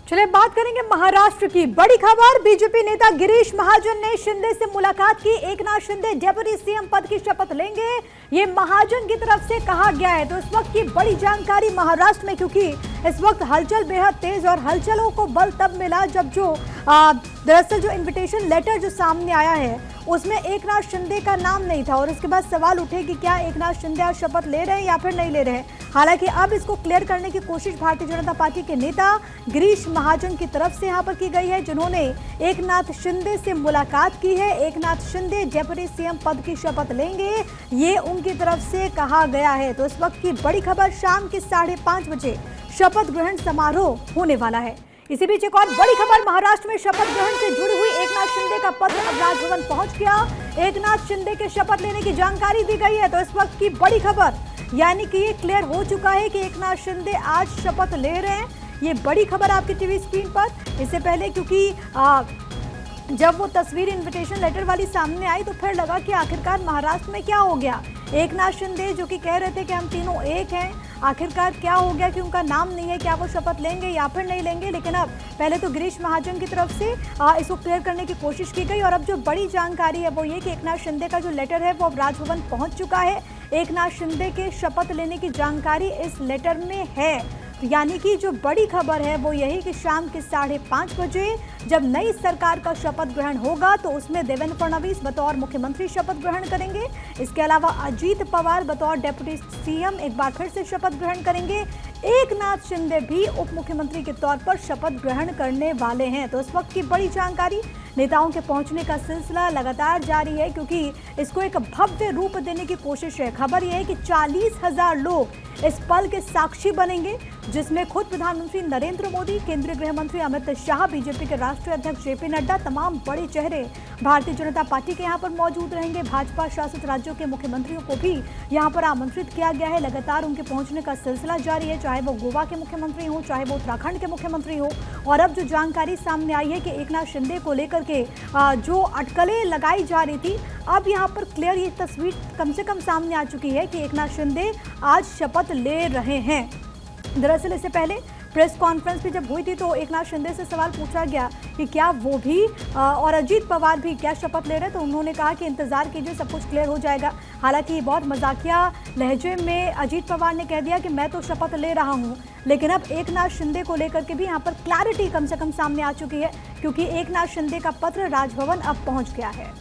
चलिए बात करेंगे महाराष्ट्र की बड़ी खबर। बीजेपी नेता गिरीश महाजन ने शिंदे से मुलाकात की। एकनाथ शिंदे डेप्यूटी सीएम पद की शपथ लेंगे, ये महाजन की तरफ से कहा गया है। तो इस वक्त की बड़ी जानकारी महाराष्ट्र में, क्योंकि इस वक्त हलचल बेहद तेज और हलचलों को बल तब मिला जब दरअसल जो इन्विटेशन लेटर जो सामने आया है उसमें एकनाथ शिंदे का नाम नहीं था और उसके बाद सवाल उठे कि क्या एकनाथ शिंदे आज शपथ ले रहे हैं या फिर नहीं ले रहे हैं। हालांकि अब इसको क्लियर करने की कोशिश भारतीय जनता पार्टी के नेता गिरीश महाजन की तरफ से यहां पर की गई है, जिन्होंने एकनाथ शिंदे से मुलाकात की है। एकनाथ शिंदे डेप्यूटी सीएम पद की शपथ लेंगे, ये उनकी तरफ से कहा गया है। तो इस वक्त की बड़ी खबर, शाम के 5:30 बजे शपथ ग्रहण समारोह होने वाला है। इसी बीच एक और बड़ी खबर, महाराष्ट्र में शपथ ग्रहण से जुड़ी हुई एकनाथ शिंदे का पत्र अब राजभवन पहुंच गया। एकनाथ शिंदे के शपथ लेने की जानकारी दी गई है। तो इस वक्त की बड़ी खबर, यानी कि ये क्लियर हो चुका है कि एकनाथ शिंदे आज शपथ ले रहे हैं। ये बड़ी खबर आपकी टीवी स्क्रीन पर। इससे पहले क्योंकि जब वो तस्वीर इन्विटेशन लेटर वाली सामने आई तो फिर लगा कि आखिरकार महाराष्ट्र में क्या हो गया। एकनाथ शिंदे जो कि कह रहे थे कि हम तीनों एक हैं, आखिरकार क्या हो गया कि उनका नाम नहीं है, क्या वो शपथ लेंगे या फिर नहीं लेंगे। लेकिन अब पहले तो गिरीश महाजन की तरफ से इसको क्लियर करने की कोशिश की गई और अब जो बड़ी जानकारी है वो ये कि एकनाथ शिंदे का जो लेटर है वो अब राजभवन पहुंच चुका है। एकनाथ शिंदे के शपथ लेने की जानकारी इस लेटर में है। यानी कि जो बड़ी खबर है वो यही कि शाम के 5:30 बजे जब नई सरकार का शपथ ग्रहण होगा तो उसमें देवेंद्र फडणवीस बतौर मुख्यमंत्री शपथ ग्रहण करेंगे। इसके अलावा अजीत पवार बतौर डेप्यूटी सीएम एक बार फिर से शपथ ग्रहण करेंगे। एकनाथ शिंदे भी उप मुख्यमंत्री के तौर पर शपथ ग्रहण करने वाले हैं। तो इस वक्त की बड़ी जानकारी, नेताओं के पहुंचने का सिलसिला लगातार जारी है क्योंकि इसको एक भव्य रूप देने की कोशिश है। खबर यह है कि 40,000 लोग इस पल के साक्षी बनेंगे, जिसमें खुद प्रधानमंत्री नरेंद्र मोदी, केंद्रीय गृह मंत्री अमित शाह, बीजेपी के राष्ट्रीय अध्यक्ष जेपी नड्डा, तमाम बड़े चेहरे भारतीय जनता पार्टी के यहाँ पर मौजूद रहेंगे। भाजपा शासित राज्यों के मुख्यमंत्रियों को भी यहाँ पर आमंत्रित किया गया है। लगातार उनके पहुंचने का सिलसिला जारी है, चाहे वो गोवा के मुख्यमंत्री हो, चाहे वो उत्तराखंड के मुख्यमंत्री हो। और अब जो जानकारी सामने आई है कि एकनाथ शिंदे को लेकर के जो अटकलें लगाई जा रही थी, अब यहाँ पर क्लियर ये तस्वीर कम से कम सामने आ चुकी है कि एकनाथ शिंदे आज शपथ ले रहे हैं। दरअसल इससे पहले प्रेस कॉन्फ्रेंस भी जब हुई थी तो एकनाथ शिंदे से सवाल पूछा गया कि क्या वो भी और अजीत पवार भी क्या शपथ ले रहे हैं, तो उन्होंने कहा कि इंतजार कीजिए, सब कुछ क्लियर हो जाएगा। हालांकि बहुत मजाकिया लहजे में अजीत पवार ने कह दिया कि मैं तो शपथ ले रहा हूं, लेकिन अब एकनाथ शिंदे को लेकर के भी यहां पर क्लैरिटी कम से कम सामने आ चुकी है क्योंकि एकनाथ शिंदे का पत्र राजभवन अब पहुंच गया है।